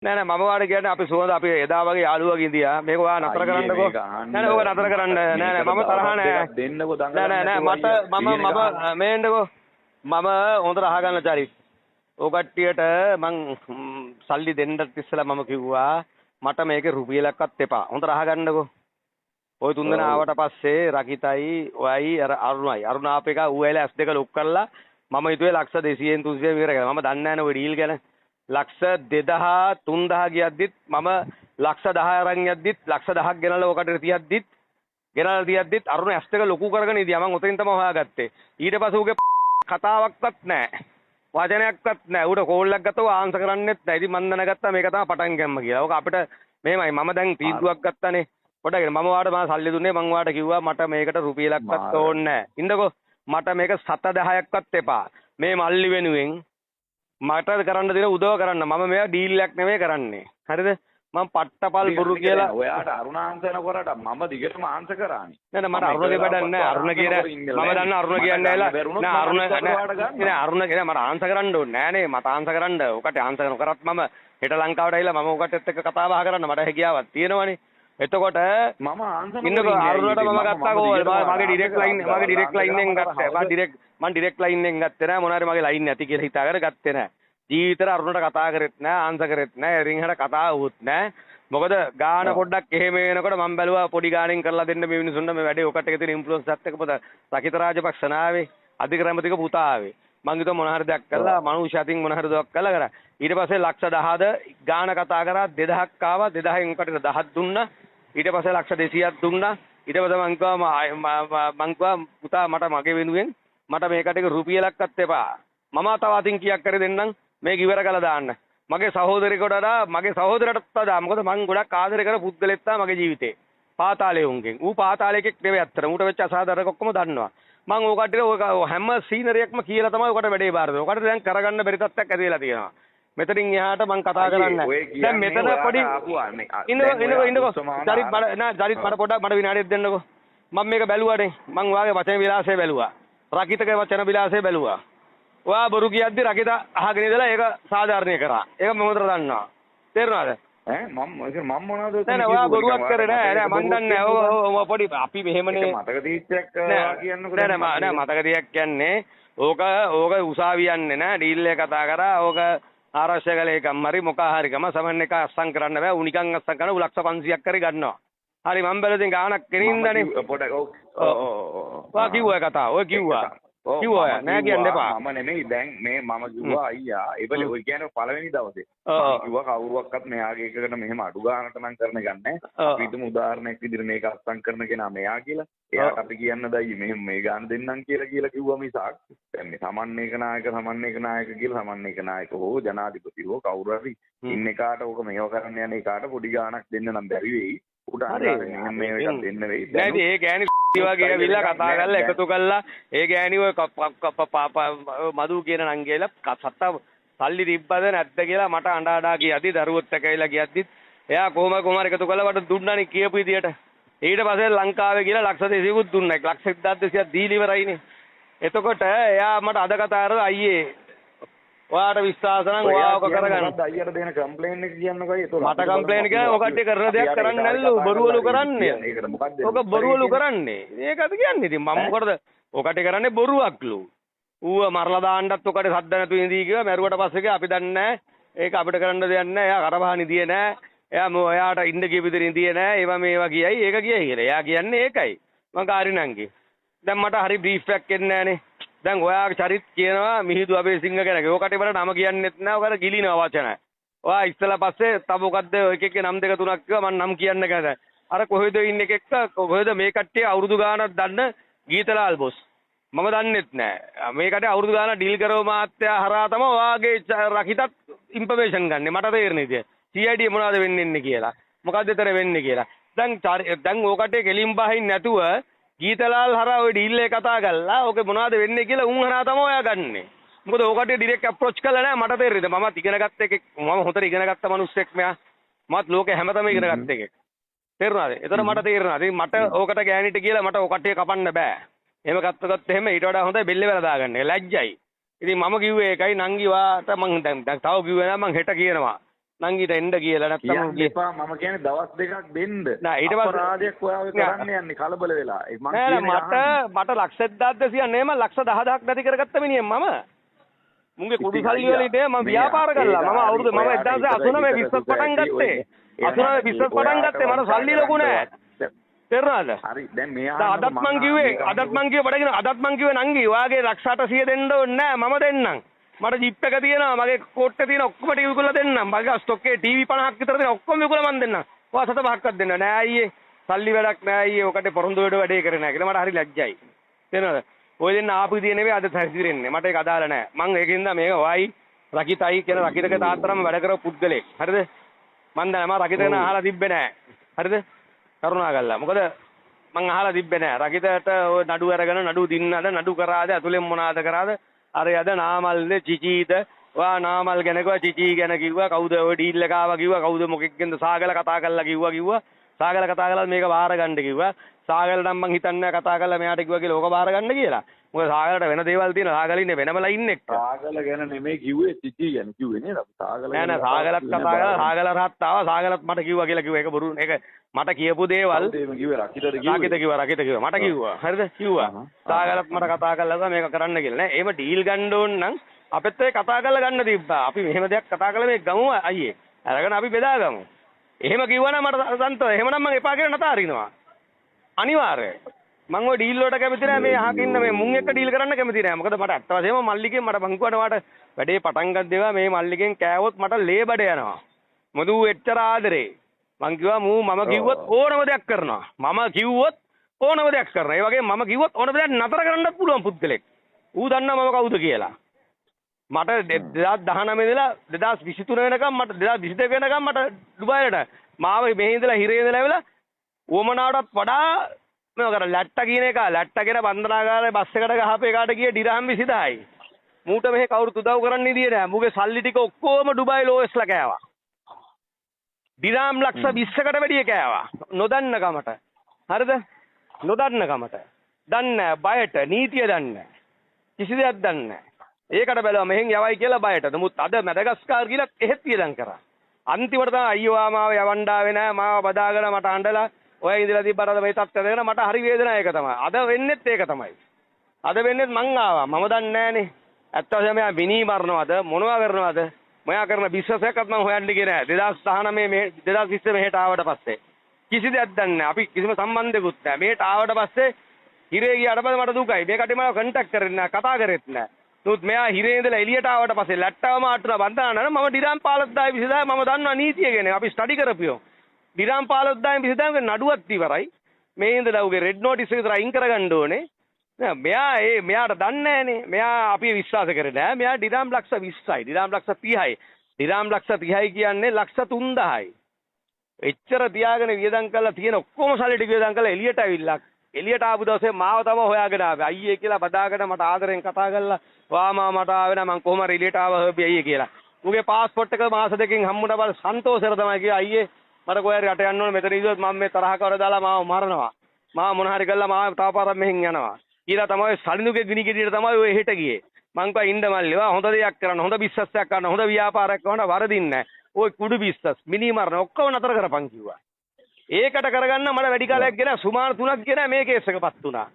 නෑ මම වාට කියන්නේ අපි සුවඳ අපි එදා වගේ යාළුවා ගින්දියා මේක ඔයා නතර කරන්නකෝ නෑ ඔක නතර කරන්න නෑ මම තරහ නෑ දෙන්නකෝ දඟලන්න නෑ මට මේන්නකෝ මම හොඳට අහගන්න චරිත් ඔය කට්ටියට මං සල්ලි දෙන්නත් ඉස්සලා මම කිව්වා මට මේකේ රුපියලක්වත් එපා හොඳට අහගන්නකෝ ඔය තුන්දෙනා ආවට පස්සේ රකිතයි ඔයයි අර අරුණ ආපේක ඌ ඇල S2 ලොක් කරලා මම හිතුවේ ලක්ෂ 200න් 300 විතර කියලා මම දන්නේ නැහැ නේ ඔය ඩීල් ගැන ලක්ෂ 2000 3000 ගියද්දිත් මම ලක්ෂ 10 අරන් යද්දිත් ලක්ෂ 10ක් ගෙනල්ලා ඔකට තියද්දිත් අරුණ S2 ලොකු කරගෙන ඉදියා මම උතරින් තමයි හොයාගත්තේ ඊට පස්සේ ඌගේ කතාවක්වත් නැහැ වචනයක්වත් නැහැ ඌට කෝල් එකක් ගත්තව ආන්සර් කරන්නෙත් නැහැ ඉතින් මම දැනගත්තා මේක තමයි පටන් ගැම්ම කියලා. ඕක අපිට මෙහෙමයි මම දැන් තීන්දුවක් ගත්තානේ පොඩ්ඩක් මම වාට මම සල්ලි දුන්නේ මං වාට කිව්වා මට මේකට රුපියලක්වත් ඕනේ නැහැ. ඉන්නකෝ මට මේක 7-10ක්වත් එපා. මේ මල්ලි වෙනුවෙන් මට කරන්න දෙන උදව කරන්න මම මේවා ඩීල් එකක් නෙමෙයි කරන්නේ. හරිද? මම පට්ටපල් බොරු කියලා ඔයාට අරුණ ආන්සරන කරාට මම දිගටම ආන්සර් කරානේ. නෑ මට අරුණගේ වැඩක් නෑ. අරුණ කියන මම දන්න අරුණ කියන්නේ නෑ අරුණ නෑ අරුණ කියන මට ආන්සර් කරන්න ඕනේ නෑනේ මට ආන්සර් කරන්න. ඔකට ආන්සර් නොකරත් මම හෙට ලංකාවට ඇවිල්ලා මම ඔකටත් එක්ක කතා බහ කරන්න මට හැකියාවක් තියෙනවනේ. එතකොට මම ආන්සර් ඉන්නකෝ අරුණට මම ගත්තා කෝල් මගේ ඩිරෙක්ට් ලයින් එකෙන් ගත්තා. මම ඩිරෙක්ට් ලයින් එකෙන් ගත්තේ නෑ මොනාරි මගේ ලයින් නැති කියලා හිතාගෙන ගත්තේ නෑ. ජීවිතේට අරුණට කතා කරෙත් නෑ ආන්සර් කරෙත් නෑ රින්හට කතා වුත් නෑ. මොකද ගාන පොඩ්ඩක් එහෙම වෙනකොට මම බැලුවා පොඩි ගාණෙන් කරලා දෙන්න මේ මිනිසුන්ට මේ වැඩේ ඔකට එක තියෙන ඉන්ෆ්ලුවන්ස් එකත් එක්ක පොත රකිත රාජපක්ෂ නාවේ අධිකරමතික පුතා ආවේ මං හිතුවා මොන හරි දෙයක් කළා මනුෂ්‍ය අතින් මොන හරි දෙයක් කළා කරා ඊට පස්සේ ලක්ෂ 10ද ගාන කතා කරා 2000ක් ආවා 2000න් ඔකට 10ක් දුන්නා ඊට පස්සේ ලක්ෂ 200ක් දුන්නා ඊට පස්සේ මං කිව්වා පුතා මට මගේ වෙනුවෙන් මට මේකට එක රුපියලක්වත් එපා මම තව අතින් කීයක් කරේ දෙන්නම් මේක ඉවර කළා දාන්න මගේ සහෝදරයෙකුට වඩා මගේ සහෝදරටත් වඩා මොකද මං ගොඩක් ආදරය කර පුද්ගලෙක් තමයි මගේ ජීවිතේ පාතාලේ උන්ගෙන් ඌ පාතාලේකෙක් නෙවෙයි අත්තර ඌට වෙච්ච අසාධාරණක ඔක්කොම දන්නවා මං ඕ කට්ටියට ඔය හැම සීනරියක්ම කියලා තමයි ඔකට වැඩේ බාර දෙන්නේ ඔකට දැන් කරගන්න බැරි තත්ත්වයක් ඇති වෙලා තියෙනවා මෙතනින් එහාට මං කතා කරන්නේ දැන් මෙතන පොඩි ඉන්නකෝ ජරිත් මට පොඩ්ඩක් මට විනාඩියක් දෙන්නකෝ මම මේක බැලුවානේ මං ඔයාගේ වචන විලාසය බැලුවා රකිතගේ වචන විලාසය බැලුවා ඔයා බොරු කියද්දි රකිත අහගෙන ඉඳලා ඒක සාධාරණීය කරා. ඒක මම හොඳට දන්නවා. තේරුණාද? මම මොනවද නෑ ඔයා බොරුවක් කරේ නෑ මම දන්නේ ඔය පොඩි අපි මෙහෙමනේ මතක තීච්චයක් කියන්නකෝ නෑ මතක තියක් කියන්නේ ඕක උසාවි යන්නේ නෑ ඩීල් එක කතා කරා ඕක ආරක්ෂක ලේකම් හරි මොකක් හරි ගම සමන් එක අස්සම් කරන්න බෑ උනිකන් අස්සම් කරන උ ලක්ෂ 500ක් කරේ ගන්නවා. හරි මම බැලුවා ගාණක් කෙනින්දනේ පොඩක් ඔය කිව්වා කතාව ඔය කිව්වා කිව්වා නෑ කියන්න එපා මම නෙමෙයි දැන් මේ මම කිව්වා අයියා ඒවල ඔය කියන්නේ පළවෙනි දවසේ කිව්වා කවුරුවක්වත් මෙයාගේ එකකට මෙහෙම අඩු ගානට නම් කරන්න ගන්නෑ අපි හිතමු උදාහරණයක් විදිහට මේක අස්සම් කරන කෙනා මෙයා කියලා එයාට අපි කියන්න දයි මෙහෙම මේ ගාන දෙන්නම් කියලා කිව්වා මිසක් දැන් මේ සමන්වේක නායක කියලා සමන්වේක නායක හෝ ජනාධිපති හෝ කවුරු හරි ඉන්න එකාට ඕක මේව කරන්න යන එකාට පොඩි ගානක් දෙන්න නම් බැරි වෙයි උට අර මේ එකක් දෙන්න වෙයි නෑ ඒ ගෑණි වගේ ඇවිල්ලා කතා කරලා එකතු කළා ඒ ගෑණි ඔය මදු කියන නංගේලා සත්ත සල්ලි තිබ්බද නැද්ද කියලා මට අඬා කියද්දි දරුවොත් එක්ක ඇවිල්ලා කියද්දි එයා කොහොම හරි එකතු කළා මට දුන්නානේ කියපු විදියට ඊට පස්සේ ලංකාවේ කියලා ලක්ෂ 200කුත් දුන්නා ලක්ෂ 1200ක් දීලා ඉවරයිනේ එතකොට එයා මට අද කතා කරලා අයියේ ඔයාට විශ්වාස නම් ඔයා ඔක කරගන්න අයියට දෙන කම්ප්ලේන් එක කියන්නකෝ ඒතකොට මට කම්ප්ලේන් එක ඔකට කරන දෙයක් කරන්නේ නැල්ලු බොරුවලු කරන්නේ ඒකට මොකක්ද ඔක බොරුවලු කරන්නේ ඒකද කියන්නේ ඉතින් මම මොකටද ඔකට කරන්නේ බොරුවක්ලු ඌව මරලා දාන්නත් ඔකට සද්ද නැතු ඉඳී කිව්වා මැරුවට පස්සේ අපි දන්නේ නැහැ ඒක අපිට කරන්න දෙයක් නැහැ එයා කරබහන් ඉදියේ නැහැ එයා ඔයාට ඉන්න ගිය විදිහට ඉඳියේ නැහැ ඒවා මේවා කියයි ඒක කියයි කියලා එයා කියන්නේ ඒකයි මං කාරිනංගි දැන් මට හරි බ්‍රීෆ් එකක් එන්නේ නැහනේ දැන් ඔයාගේ චරිත් කියනවා මිහිඳු අබේසිංහ ගැන. ඕකට ඉවර නම කියන්නෙත් නෑ. ඔකට ගිලිනවා වචන. ඔයා ඉස්සලා පස්සේ තව මොකද්ද එක එක නම් දෙක තුනක් කිව්වා මම නම් කියන්න ගෑ. අර කොහෙද ඉන්න එකෙක් කොහෙද මේ කට්ටිය අවුරුදු ගාණක් දන්න ගීතලාල් බොස්. මම දන්නෙත් නෑ. මේ කට්ටිය අවුරුදු ගාණක් ඩීල් කරව මාත්‍යා හරහා තමයි ඔයාගේ රකිතත් ඉන්ෆර්මේෂන් ගන්නෙ. මට තේරෙන්නේ ඉතින්. CID මොනවද වෙන්නේ කියලා. මොකද්ද තර වෙන්නේ කියලා. දැන් ඕකට කෙලින් බහින් නැතුව ගීතලාල් හරහා ඔය ඩීල් එක කතා කරලා ඕකේ මොනවද වෙන්නේ කියලා උන් හරහා තමයි ඔයා ගන්නෙ. මොකද ඕකට ඩිරෙක්ට් අප්‍රෝච් කළා නෑ මට තේරෙන්නේ. මමත් ඉගෙන ගත්ත එකෙක් මම හොතර ඉගෙන ගත්ත මිනිස්සෙක් මෙයා. මමත් ලෝකේ හැමතැනම ඉගෙන ගත්ත එකෙක්. තේරුණාද? ඒතර මට තේරෙනවා. ඉතින් මට ඕකට ගෑනිට කියලා මට ඕකටේ කපන්න බෑ. එහෙම ගත්තොත් එහෙම ඊට වඩා හොඳයි බෙල්ල වල දාගන්න. ලැජ්ජයි. ඉතින් මම කිව්වේ ඒකයි නංගි වාට මං දැන් තව කිව්වේ නෑ මං හෙට කියනවා. නංගිට එන්න කියලා නැත්තම් එපා මම කියන්නේ දවස් දෙකක් දෙන්න. නෑ ඊට පස්සේ අපරාධයක් ඔයා ඔය කරන්න යන්නේ කලබල වෙලා. නෑ මට ලක්ෂ 1200 නෙමෙයි මම ලක්ෂ 10000ක් නැති කරගත්ත මිනිහෙක් මම. මුන්ගේ කුඩු සල්ලි වලින් නේ මම ව්‍යාපාර කළා. මම අවුරුදු 1989 බිස්නස් පටන් ගත්තේ. 89 බිස්නස් පටන් ගත්තේ මට සල්ලි ලොකු නෑ. තේරුණාද? හරි දැන් මේ අදත් මං කිව්වේ බඩගින නංගි ඔයාගේ ලක්ෂ 800 දෙන්න ඕනේ නෑ මම දෙන්නම්. මට ජිප් එක තියෙනවා මගේ කෝට්ටේ තියෙන ඔක්කොම ටික විකුණලා දෙන්නම්. මගේ ස්ටොක් එකේ ටීවී 50ක් විතර තියෙන ඔක්කොම විකුණලා මන් දෙන්නම්. ඔයා 7-5ක්වත් දෙන්න නෑ අයියේ. සල්ලි වැඩක් නෑ අයියේ. ඔකට පොරොන්දු වැඩේ කරේ නෑ කියලා මට හරි ලැජ්ජයි. තේරෙනවද? ඔය දෙන්න ආපු විදිය නෙවෙයි අද හැසිරෙන්නේ. මට ඒක අදාළ නෑ. මං ඒකින්ද මේක ඔයයි රකිතයි කියන රකිතක තාත්තරම වැඩ කරපු පුද්ගලෙක්. හරිද? මං දැන් මම රකිතකන අහලා තිබ්බේ නෑ. හරිද? කරුණාකරලා. මොකද මං අහලා තිබ්බේ නෑ. රකිතට ඔය නඩු අරගෙන නඩු දින්නද නඩු කරාද ඇතුලෙන් මොනවාද කරාද? අර යද නාමල්ද චිචීද ඔයා නාමල් ගැන කිව්වා චිචී ගැන කිව්වා කවුද ඔය ඩීල් එක ආවා කිව්වා කවුද මොකෙක්ගෙන්ද සාගල කතා කරලා කිව්වා සාගල කතා කරලා මේක බාර ගන්න කිව්වා සාගල නම් මං හිතන්නේ කතා කරලා මෙයාට කිව්වා කියලා ඕක බාර ගන්න කියලා මොකද සාගලට වෙන දේවල් තියෙන සාගල ඉන්නේ වෙනම ලයින් එක සාගල ගැන නෙමෙයි කිව්වේ චිචී ගැන කිව්වේ නේද සාගල නෑ නෑ සාගලත් කතා කරලා සාගල රහත් ආවා සාගලත් මට කිව්වා කියලා කිව්වා ඒක බොරු ඒක මට කියපු දේවල් රකිත කිව්වා මට කිව්වා හරිද කිව්වා සාගලත් මට කතා කරලා මේක කරන්න කියලා නෑ එහෙම ඩීල් ගන්න ඕන නම් අපිත් ඒ කතා කරලා ගන්න තිබ්බා අපි මෙහෙම දෙයක් කතා කරලා මේ ගමු අයියේ අරගෙන අපි බෙදාගමු එහෙම කිව්වනම් මට සන්තෝෂයි එහෙමනම් මම එපා කියලා නතර අරිනවා අනිවාර්යයෙන් මම ওই ඩීල් වලට කැමති නෑ මේ අහකින්න මේ මුන් එක්ක ඩීල් කරන්න කැමති නෑ මොකද මට අත්ත වශයෙන්ම මල්ලිගෙන් මට බංකුවට මට වැඩේ පටන් ගද්දේවා මේ මල්ලිගෙන් කෑවොත් මට ලේබඩ යනවා මොදු එච්චර ආදරේ මං කිව්වා මම කිව්වොත් ඕනම දෙයක් කරනවා මම කිව්වොත් ඕනම දෙයක් කරනවා ඒ වගේම මම කිව්වොත් ඕනම දෙයක් නතර කරන්නත් පුළුවන් පුද්ගලෙක් ඌ දන්නවා මම කවුද කියලා මට 2019 ඉඳලා 2023 වෙනකම් මට 2022 වෙනකම් මට ඩුබායිලට මාව මෙහි ඉඳලා හිරේ ඉඳලා ඇවිල්ලා උවමනාවටත් වඩා මොකද කර ලැට්ට කියන එක ලැට්ට කියන බන්ධනාගාරේ බස් එකට ගහපේ කාට ගියේ ඩිරහම් 20000යි මූට මෙහෙ කවුරුත් උදව් කරන්න ඉදියේ නෑ මූගේ සල්ලි ටික ඔක්කොම ඩුබායි ලෝයස්ලා කෑවා දිරාම් ලක්ෂ 20කට වැඩිය කෑවා නොදන්න කමට හරිද නොදන්න කමට දන්නේ බයට නීතිය දන්නේ කිසි දෙයක් දන්නේ ඒකට බැලුවා මෙහෙන් යවයි කියලා බයට නමුත් අද මැඩගස්කාර් කියලා එහෙත් වියදම් කරා අන්තිමට තමයි අයියෝ මාව යවණ්ඩාවේ නෑ මාව බදාගෙන මට අඬලා ඔය ඉඳලා තිබ්බට මේ තත්ත්වය දෙන මට හරි වේදනාවක් ඒක තමයි අද වෙන්නෙත් ඒක තමයි අද වෙන්නෙත් මං ආවා මම දන්නේ නෑනේ ඇත්ත වශයෙන්ම මෙයා මිනී මරනවද මොනවා කරනවද මම කරන බිස්නස් එකක්වත් මම හොයන්න ගියේ නෑ 2019 මේ 2020 මෙහෙට ආවට පස්සේ කිසි දෙයක් දන්නේ නෑ අපි කිසිම සම්බන්ධයක්වත් නෑ මෙහෙට ආවට පස්සේ හිරේ ගියාට පස්සේ මට දුකයි මේකට මම කන්ටැක්ට් කරෙන්නේ නෑ කතා කරෙත් නෑ නමුත් මෙයා හිරේ ඉඳලා එළියට ආවට පස්සේ ලැට්ටවම ආටුණා බන්දාන මම ඩිරාම් 15000 20000 මම දන්නවා නීතිය ගැන අපි ස්ටඩි කරපියෝ ඩිරාම් 15000 20000 ගේ නඩුවත් ඉවරයි මේ ඉඳලා උගේ රෙඩ් නෝටිස් එක විතර අයින් කරගන්න ඕනේ නෑ මෙයාට දන්නේ නෑනේ මෙයා අපි විශ්වාස කරේ නෑ මෙයා ඩිරාම් ලක්ෂ 20යි ඩිරාම් ලක්ෂ 30යි ඩිරාම් ලක්ෂ 30යි කියන්නේ ලක්ෂ 3000යි එච්චර තියාගෙන වියදම් කරලා තියෙන ඔක්කොම සල්ලි ටික වියදම් කරලා එළියට ඇවිල්ලා එළියට ආපු දවසේ මාව තමයි හොයාගෙන ආවේ අයියේ කියලා බදාගෙන මට ආදරෙන් කතා කරලා වාමා මට ආවේ නම් මං කොහොම හරි එළියට ආවා හොබි අයියේ කියලා උගේ પાස්පෝර්ට් එක මාස දෙකකින් හම්බුණා බල සන්තෝෂෙර තමයි කිව්වා අයියේ මට කොහේ හරි රට යන්න ඕනේ මෙතන ඉඳලා මම මේ තරහ කර දාලා මාව මරනවා මාව මොන හරි කළා මාව තව පාරක් මෙහෙන් යනවා කියලා තමයි සලිනුගේ ගිනි ගෙඩියට තමයි ඔය එහෙට ගියේ මං කව ඉන්න මල්ලිවා හොඳ දෙයක් කරන්න හොඳ බිස්නස් එකක් කරන්න හොඳ ව්‍යාපාරයක් කරන්න වරදින්නේ නැහැ ඔය කුඩු බිස්නස් මිනි මරන ඔක්කොම නතර කරපන් කිව්වා ඒකට කරගන්න මට වැඩි කාලයක් ගෙන සුමාන 3ක් ගෙන මේ කේස් එකපත් වුණා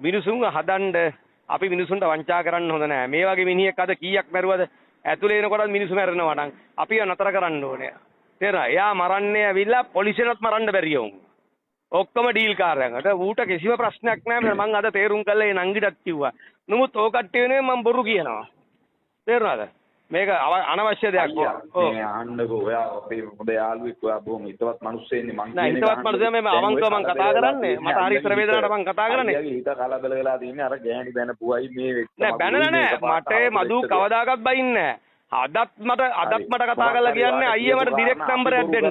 මිනිසුන් හදන්න අපි මිනිසුන්ට වංචා කරන්න හොඳ නැහැ මේ වගේ මිනිහෙක් අද කීයක් මැරුවද ඇතුලේ එනකොටත් මිනිස්සු මැරෙනවා නම් අපි නතර කරන්න ඕනේ තේරෙනවා එයා මරන්නේ ඇවිල්ලා පොලිසියටත් මරන්න බැරිය උන් ඔක්කොම ඩීල් කාර්යයන්ට ඌට කිසිම ප්‍රශ්නයක් නැහැ මම අද තේරුම් කළා ඒ නංගිටත් කිව්වා නමුත් ඕක කට්ටිය වෙනුවෙන් මම බොරු කියනවා තේරුණාද මේක අනවශ්‍ය දෙයක් ඔව් මේ අහන්නකෝ ඔයා අපේ හොඳ යාළුවෙක් ඔයා බොහොම හිතවත් මිනිස්සෙන්නේ මං කියන්නේ හිතවත් මිනිස්සෙ මේ අවංකව මං කතා කරන්නේ මට හරි ඉතර වේදනාවට මං කතා කරන්නේ හිත කලබල වෙලා තින්නේ අර ගෑණි බැන පුවයි මේ වෙච්ච නෑ බැනලා නෑ මට මදු කවදාකවත් බයින්නේ නෑ අදත් මට කතා කරලා කියන්නේ අයියේ මට ඩිරෙක්ට් නම්බරයක් දෙන්න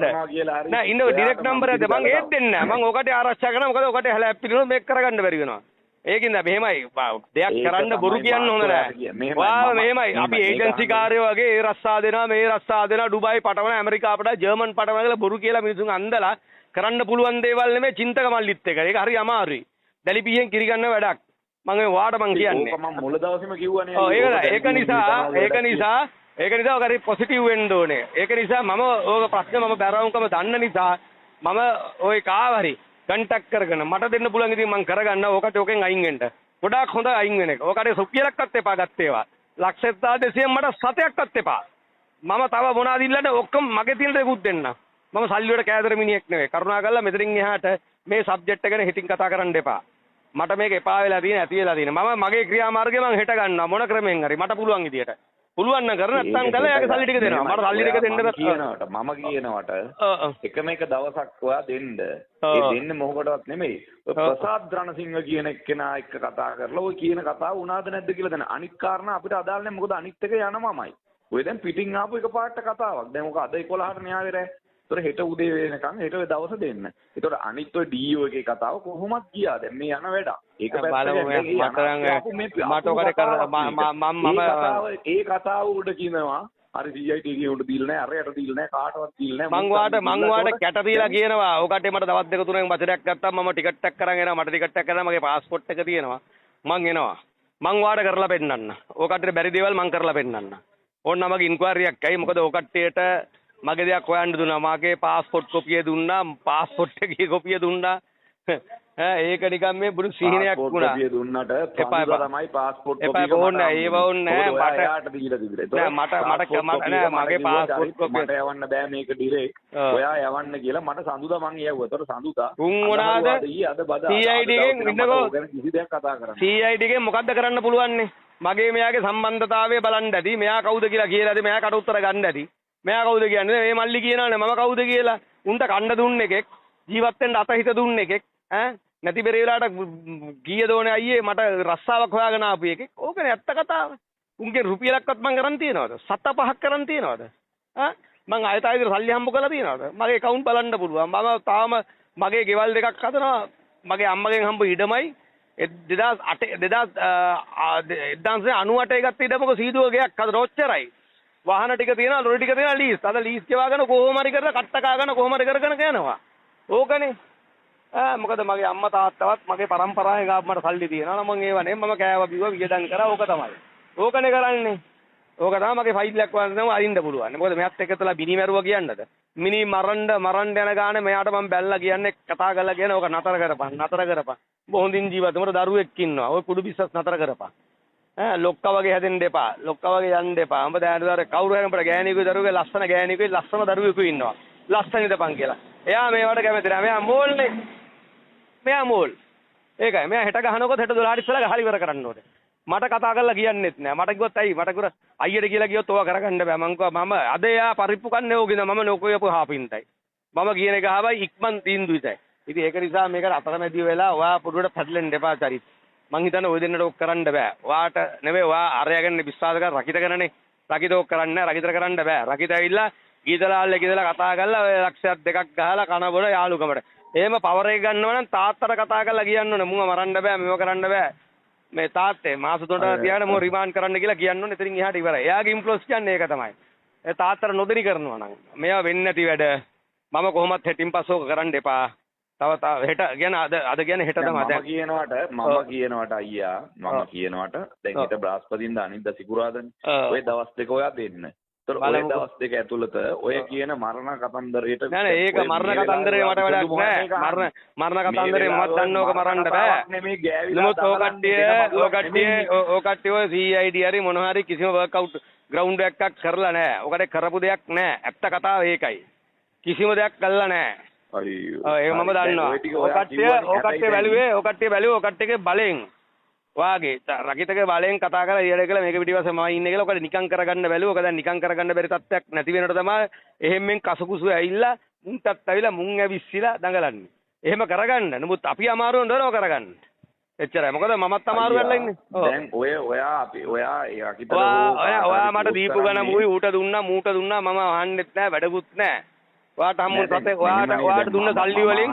නෑ ඉන්න ඩිරෙක්ට් නම්බරයක් දෙන්න මං ඒත් දෙන්නේ නෑ මං ඔකට ආරක්ෂා කරනවා මොකද ඔකට හැලැප්පිනොත් මේක කරගන්න බැරි වෙනවා ඒකින්ද මෙහෙමයි දෙයක් කරන්න බොරු කියන්න හොඳ නෑ වා මෙහෙමයි අපි ඒජන්සි කාර්යෝ වගේ ඒ රස්සා දෙනවා මේ රස්සා දෙනවා ඩුබායි පටවන ඇමරිකාවට ජර්මන් පටවන කියලා බොරු කියලා මිනිසුන් අන්දලා කරන්න පුළුවන් දේවල් නෙමෙයි චින්තක මල්ලිත් එක ඒක හරි අමාරුයි දැලිපියෙන් කිරි ගන්න වැඩක් මම වාට මං කියන්නේ මම මුල දවසේම කිව්වනේ ඔව් ඒක නිසා ඒක නිසා ඔක හරි පොසිටිව් වෙන්න ඕනේ. ඒක නිසා මම ඕක ප්‍රශ්නේ මම බැරවුම්කම දන්න නිසා මම ওই කාව හරි කන්ටැක්ට් කරගෙන මට දෙන්න පුළුවන් ඉතින් මම කරගන්න ඕකට ඕකෙන් අයින් වෙන්න. ගොඩාක් හොඳ අයින් වෙන එක. ඕකට රුපියලක්වත් එපා ගත්තේවා. 1,200 මට සතයක්වත් එපා. මම තව මොනවද ඉල්ලන්නේ ඔක්කොම මගේ තියෙන දේකුත් දෙන්න. මම සල්ලි වලට කෑදර මිනිහෙක් නෙවෙයි. කරුණාකරලා මෙතනින් එහාට මේ සබ්ජෙක්ට් එක ගැන හිතින් කතා කරන්න එපා. මට මේක එපා වෙලා තියෙන ඇති වෙලා තියෙන. මම මගේ ක්‍රියාමාර්ගය මම හෙට ගන්නවා මොන ක්‍රමෙන් හරි මට පුළුවන් විදියට. පුළුවන් නම් කරන නැත්නම් කළා යාගේ සල්ලි ටික දෙනවා. මට සල්ලි ටික දෙන්න මම කියනවට එකම එක දවසක් ඔයා දෙන්න. ඒ දෙන්නේ මොකටවත් නෙමෙයි. ප්‍රසාද් රණසිංහ කියන එක්කෙනා එක්ක කතා කරලා ඔය කියන කතාව වුණාද නැද්ද කියලා දැන් අනිත් කාරණා අපිට අදාළ නැහැ. මොකද අනිත් එක යනමමයි. ඔය දැන් පිටින් ආපු එක පාට කතාවක්. දැන් ඔක අද 11ට න්යාය වෙරේ. ඒතර හෙට උදේ වෙනකන් හෙට ඔය දවස දෙන්න. ඒතර අනිත් ඔය ඩීఓ එකේ කතාව කොහොමත් ගියා. දැන් මේ යන වැඩ. ඒක ඒ කතාව උඩ කියනවා. හරි CIT ගේ උඩ දීලා නැහැ. අරයට දීලා නැහැ. කාටවත් දීලා නැහැ. මං වාට කැට දීලා කියනවා. ඔකට මට දවස් දෙක තුනක් වචනයක් ගත්තා මම ටිකට් එකක් කරන් එනවා. මට ටිකට් එකක් කරලා මගේ પાස්පෝර්ට් එක තියෙනවා. මං එනවා. මං වාට කරලා පෙන්නන්න. ඔකට බැරි දේවල් මං කරලා පෙන්නන්න. ඕන්න මගේ ඉන්ක්වයරි එකක් ඇයි මොකද ඔකට්ටියට මගේ දෙයක් හොයන්න දුන්නා මාගේ પાස්පෝර්ට් කොපිය දුන්නා පාස්පෝර්ට් එකේ කොපිය දුන්නා ඒක නිකන් මේ බුදු සිහිනයක් වුණා කොපිය දුන්නට පන්දුදා තමයි පාස්පෝර්ට් කොපිය එපා ඕනේ ඒව ඕනේ මට දීලා තිබිලා මට මගේ පාස්පෝර්ට් කොපිය මට යවන්න බෑ මේක ඩිරේ ඔයා යවන්න කියලා මට සඳුදා මං යවුවා. ඒතර සඳුදා උන් මොනවාද CID එකෙන් ඉන්නකෝ කිසි දෙයක් කතා කරන්නේ CID එකෙන් මොකද්ද කරන්න පුළුවන්නේ මගේ මෙයාගේ සම්බන්ධතාවය බලන්න ඇති මෙයා කවුද කියලා ඇති මෙයා කට උත්තර ගන්න ඇති මෙයා කවුද කියන්නේ මේ මල්ලි කියනවානේ මම කවුද කියලා උන්ට කණ්ඩ දුන්න එකෙක් ජීවත් වෙන්න අතහිත දුන්න එකෙක් ඈ නැති බැරි වෙලාවට ගිය දෝනේ අයියේ මට රස්සාවක් හොයාගෙන ආපු එකෙක් ඕකනේ ඇත්ත කතාව උන්ගේ රුපියලක්වත් මං කරන් තියනවද 7-5ක් කරන් තියනවද ඈ මං ආයෙත් සල්ලි හම්බ කරලා තියනවද මගේ account බලන්න පුළුවන් මම තාම මගේ ගෙවල් දෙකක් හදනවා මගේ අම්මගෙන් හම්බ ඉඩමයි 1998 ගත්ත ඉඩමක සීදුව ගයක් හදන ඔච්චරයි වාහන ටික තියෙනවා ලොරි ටික තියෙනවා ලීස් අද ලීස් ගෙවාගෙන කොහොම හරි කරලා කට්ට කාගෙන කොහොම හරි කරගෙන යනවා ඕකනේ මොකද මගේ අම්මා තාත්තවත් මගේ පරම්පරාවේ ගාව මට සල්ලි තියෙනවා මම ඒව නේ මම කෑවා බිව්වා වියදම් කරා ඕක තමයි ඕකනේ කරන්නේ ඕක තමයි මගේ ෆයිල් එකක් වන්දනම අරින්න පුළුවන් මොකද මෙයාත් එක්කතලා බිනි මැරුවා කියන්නද මිනි මරන්න යන ගානේ මෙයාට මම බැලලා කියන්නේ කතා කරලා කියන ඕක නතර කරපන් හොඳින් ජීවත් වෙන්න දරුවෙක් ඉන්නවා ඔය කුඩු බිස්නස් නතර කරපන් ලොක්කා වගේ හැදෙන්න එපා ලොක්කා වගේ යන්න එපා උඹ දැනට කවුරු හරි උඹට ගෑණියෙකුගේ දරුවෙකුගේ ලස්සන ගෑණියෙකුගේ ලස්සන දරුවෙකු ඉන්නවා ලස්සන ඉඳපන් කියලා එයා මේවට කැමති නැහැ මෙයා මෝල්නේ මෙයා මෝල් ඒකයි මෙයා හෙට ගහනකොට හෙට 12 ඉස්සලා ගහලා ඉවර කරන්න ඕනේ මට කතා කරලා කියන්නෙත් නෑ මට කිව්වත් ඇයි මට කිව්වා අයියට කියලා කිව්වොත් ඕවා කරගන්න බෑ මං කිව්වා මම අද එයා පරිප්පු කන්නේ ඕකින මම නොකෝයපු හාපින්ටයි මම කියන එක ආවයි ඉක්මන් තීන්දුවයි ඉතින් ඒක නිසා මේකට අතරමැදි වෙලා ඔයා පුඩුවට පැටලෙන්න එපා චරිත මං හිතන්නේ ඔය දෙන්නට ඕක කරන්න බෑ ඔයාට නෙවෙයි ඔයා අරයාගෙන විශ්වාස කර රකිත කරන්නේ රකිත ඕක කරන්නේ නෑ රකිතර කරන්න බෑ රකිත ඇවිල්ලා ගීතලාල්ලේ ගිහලා කතා කරලා ඔය ලක්ෂයක් දෙකක් ගහලා කන බොන යාළුකමට එහෙම පවර් එක ගන්නව නම් තාත්තට කතා කරලා කියන්න ඕනේ මුව මරන්න බෑ මේව කරන්න බෑ මේ තාත්තේ මාස 3කට තියාගෙන මො රිමාන්ඩ් කරන්න කියලා කියන්න ඕනේ එතනින් එහාට ඉවරයි. එයාගේ ඉන්ෆ්ලුවන්ස් කියන්නේ ඒක තමයි. ඒ තාත්තට නොදෙනි කරනවා නම් මේවා වෙන්නේ නැති වැඩ. මම කොහොමත් හෙටින් පස්සෝක කරන්න එපා. තව හෙට කියන්නේ අද කියන්නේ හෙට තමයි. මම කියනවට අයියා මම කියනවට දැන් හෙට බ්‍රහස්පතින්දා අනිද්දා සිකුරාදානේ. ওই දවස් දෙක ඔයා දෙන්න. ඔය දවස් දෙක ඇතුළත ඔය කියන මරණ කතන්දරයට නෑ ඒක මරණ කතන්දරේ මට වැඩක් නෑ මරණ කතන්දරේ මමත් දන්නවක මරන්න බෑ නමුත් ඔය කට්ටිය ඔය CID හරි මොන හරි කිසිම වර්ක්අවුට් ග්‍රවුන්ඩ් එකක් කරලා නෑ ඔකට කරපු දෙයක් නෑ ඇත්ත කතාව ඒකයි කිසිම දෙයක් කළා නෑ ඒක මම දන්නවා ඔය කට්ටිය බැලුවේ බලෙන් වාගේ රකිතගේ බලෙන් කතා කරලා ඊයර කියලා මේක පිටිපස්සේ මම ඉන්නේ කියලා ඔකට නිකන් කරගන්න බැලුවා. ඔක දැන් නිකන් කරගන්න බැරි තත්ත්වයක් නැති වෙනකොට තමයි එහෙම්ෙන් කසුකුසු ඇවිල්ලා මුන්ටත් ඇවිල්ලා මුන් ඇවිස්සීලා දඟලන්නේ. එහෙම කරගන්න. නමුත් අපි අමාරුවෙන් දරව කරගන්න. එච්චරයි. මොකද මමත් අමාරු වෙලා ඉන්නේ. දැන් ඔයා මට දීපු ගණ මුයි ඌට දුන්නා මම අහන්නෙත් නැහැ වැඩකුත් නැහැ. ඔයාට හම්බුන සතේ ඔයාට දුන්න සල්ලි වලින්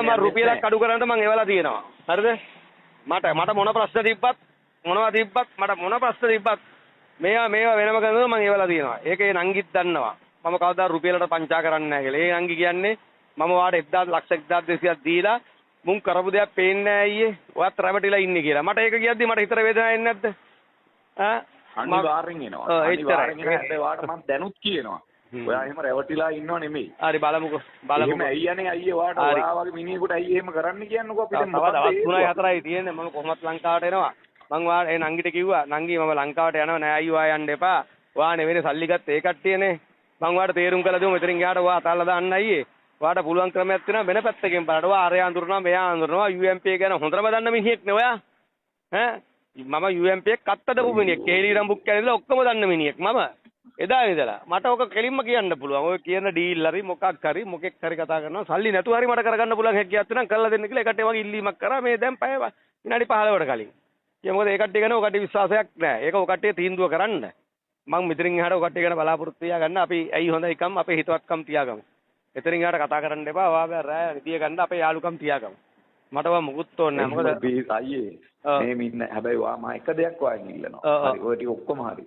මම රුපියලක් අඩු කරන්න මම එවලා තියෙනවා. හරිද? මට මොන ප්‍රශ්න තිබ්බත් මේවා වෙනම කරනවා මම ඒවලා තියෙනවා. ඒකේ නංගිත් දන්නවා. මම කවදා රුපියලට පංචා කරන්නේ නැහැ කියලා. ඒ නංගි කියන්නේ මම වාට 1,00,000ක් දීලා මුන් කරපු දෙයක් පේන්නේ නැහැ අයියේ. ඔයත් රැවටිලා ඉන්නේ කියලා. මට ඒක කියද්දි මට හිතට වේදනාවක් එන්නේ නැද්ද? අනිවාර්යෙන් එනවා. අනිවාර්යෙන් එනවා. හැබැයි වාට මම දැනුත් කියනවා. ඔයා එහෙම රැවටිලා ඉන්නව නෙමෙයි. හරි බලමුකෝ. එහෙම ඇයියනේ අයියේ වාට ඔයා වගේ මිනිහෙකුට ඇයි එහෙම කරන්න කියන්නකෝ අපිට මොකද දවස් 3යි 4යි තියෙන්නේ මම කොහොමත් ලංකාවට එනවා. මං වාට ඒ නංගිට කිව්වා නංගි මම ලංකාවට යනවා නෑ අයියෝ ආ යන්න එපා. ඔයා නෙවෙයි සල්ලි ගත්ත ඒ කට්ටියනේ. මං වාට තේරුම් කළා දෙමු මෙතනින් ගියාට ඔයා අතල්ලා දාන්න අයියේ. ඔයාට පුළුවන් ක්‍රමයක් තියෙනවා වෙන පැත්තකින් බලන්න. ඔයා අරයා අඳුරනවා මෙයා අඳුරනවා UMP ගැන හොඳටම දන්න මිනිහෙක් නේ ඔයා. ඈ මම UMP එක කත්තදපු මිනිහෙක්. කේලී රම්බුක් කියලා ඔක්කොම දන්න මිනිහෙක් මම. එදා ඉඳලා මට ඔක කෙලින්ම කියන්න පුළුවන්. ඔය කියන ඩීල් හරි මොකක් හරි මොකෙක් හරි කතා කරනවා සල්ලි නැතුව හරි මට කරගන්න පුළුවන් හැකියාවක් තියෙනවා කරලා දෙන්න කියලා ඒකට වගේ ඉල්ලීමක් කරා මේ දැන් පැය විනාඩි 15කට කලින්. ඒ මොකද ඒ කට්ටිය ගැන ඔය කට්ටිය විශ්වාසයක් නැහැ. ඒක ඔය කට්ටිය තීන්දුව කරන්න. මම මෙතනින් එහාට ඔය කට්ටිය ගැන බලාපොරොත්තු තියාගන්න අපි ඇයි හොඳයිකම් අපේ හිතවත්කම් තියාගමු. එතනින් එහාට කතා කරන්න එපා. ඔයා රෑ නිතිය ගන්න අපේ යාළුකම් තියාගමු. මට ඔය මුකුත් ඕනේ නැහැ. මොකද අයියේ මේ මින්න හැබැයි ඔයා මම එක දෙයක් ඔයාගෙන් ඉල්ලනවා. හරි ඔය ටික ඔක්කොම හරි.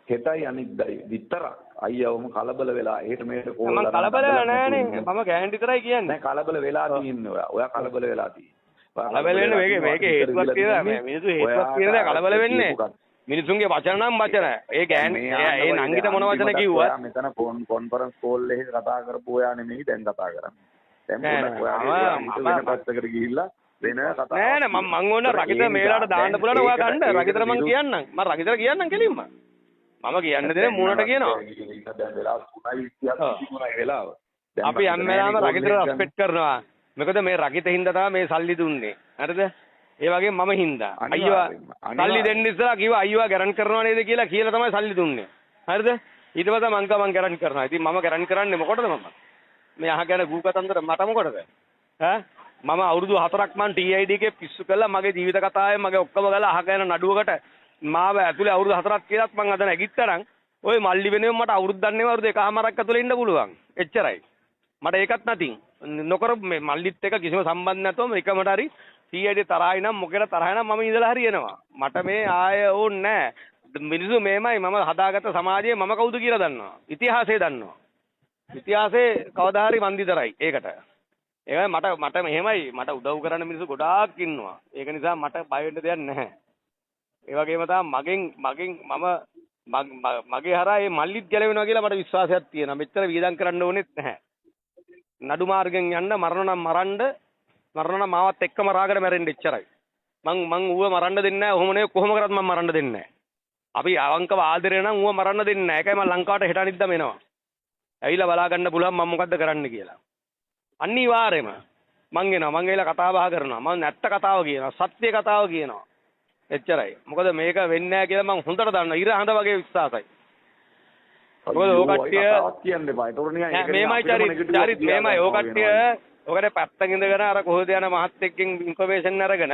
හෙටයි අනිද්දායි විතරක් අයියවම කලබල වෙලා එහෙට මෙහෙට කෝල් මම කලබල නෑනේ මම ගෑන් විතරයි කියන්නේ නෑ කලබල වෙලා තියෙන්නේ ඔයා කලබල වෙලා තියෙන්නේ කලබල වෙන්නේ මේකේ හේතුවක් තියෙනවා මේ මිනිස්සු හේතුවක් තියෙනවා කලබල වෙන්නේ මිනිසුන්ගේ වචන නම් වචන ඒ ගෑන් ඒ නංගිට මොන වචන කිව්වා මෙතන කොන්ෆරන්ස් කෝල් එකේ කතා කරපු ඔයා නෙමෙයි දැන් කතා කරන්නේ දැන් පොඩක් ඔයා වෙන පැත්තකට ගිහිල්ලා වෙන කතා නෑ නෑ මම ඕන රකිත මේලාට දාන්න පුළුවන් ඔයා ගන්න රකිතට මම කියන්නම් මම රකිතට කියන්නම් කෙලින්ම මම කියන්න දෙන මූණට කියනවා දැන් වෙලාව 3:30 වෙලාව අපි හැම වෙලාවෙම රකිතට රෙස්පෙක්ට් කරනවා මොකද මේ රකිත හින්දා තමයි මේ සල්ලි දුන්නේ හරිද ඒ වගේම මම හින්දා අයියෝ සල්ලි දෙන්න ඉස්සලා කිව්වා අයියෝ ගැරන්ට් කරනවා නේද කියලා තමයි සල්ලි දුන්නේ හරිද ඊට පස්සේ මං ගැරන්ට් කරනවා ඉතින් මම ගැරන්ට් කරන්නේ මොකටද මම මේ අහගෙන ගූ කතන්දර මට මොකටද ඈ මම අවුරුදු 4ක් මං TID එකේ පිස්සු කළා මගේ ජීවිත කතාවේ මගේ ඔක්කොම ගාලා අහගෙන නඩුවකට මාව ඇතුලේ අවුරුදු 4ක් කියලාත් මං අද නැගිට්ටනම් ওই මල්ලි වෙනුවෙන් මට අවුරුද්දක් නෙවෙයි අවුරුදු එකමාරක් ඇතුලේ ඉන්න පුළුවන් එච්චරයි මට ඒකත් නැතින් නොකර මේ මල්ලිත් එක කිසිම සම්බන්ධ නැතුවම එකමට හරි TID තරහයි නම් මොකේද තරහයි නම් මම ඉඳලා හරි එනවා මට මේ ආය ඕනේ නැහැ මිනිස්සු මේමයි මම හදාගත්ත සමාජයේ මම කවුද කියලා දන්නවා ඉතිහාසය දන්නවා ඉතිහාසයේ කවදා හරි වන්දිතරයි ඒකට ඒකයි මට මෙහෙමයි මට උදව් කරන්න මිනිස්සු ගොඩාක් ඉන්නවා ඒක නිසා මට බය වෙන්න දෙයක් නැහැ ඒ වගේම තමයි මගෙන් මගේ හරහා මේ මල්ලිත් ගැලවෙනවා කියලා මට විශ්වාසයක් තියෙනවා මෙච්චර වියදම් කරන්න ඕනෙත් නැහැ නඩු මාර්ගෙන් යන්න මරණ නම් මරන්න මාවත් එක්කම රාගට මැරෙන්න එච්චරයි මං ඌව මරන්න දෙන්නේ නැහැ ඔහොම නේ කොහොම කරත් මං මරන්න දෙන්නේ නැහැ අපි අවංකව ආදරේ නම් ඌව මරන්න දෙන්නේ නැහැ ඒකයි මං ලංකාවට හෙට අනිද්දාම එනවා ඇවිල්ලා බලා ගන්න පුළුවන් මම මොකද්ද කරන්න කියලා අනිවාර්යයෙන්ම මං එනවා මං ඇවිල්ලා කතා බහ කරනවා මං නැත්ත කතාව කියනවා සත්‍ය කතාව කියනවා එච්චරයි මොකද මේක වෙන්නේ නැහැ කියලා මං හොඳට දන්නවා ඉර හඳ වගේ විශ්වාසයි මොකද ඕ කට්ටිය කියන්න එපා ඒතොරණියා මේමයි චරිත් මේමයි ඕ කට්ටිය ඔකට පැත්තකින් ඉඳගෙන අර කොහොද යන මහත් එක්කින් ඉන්ෆර්මේෂන් අරගෙන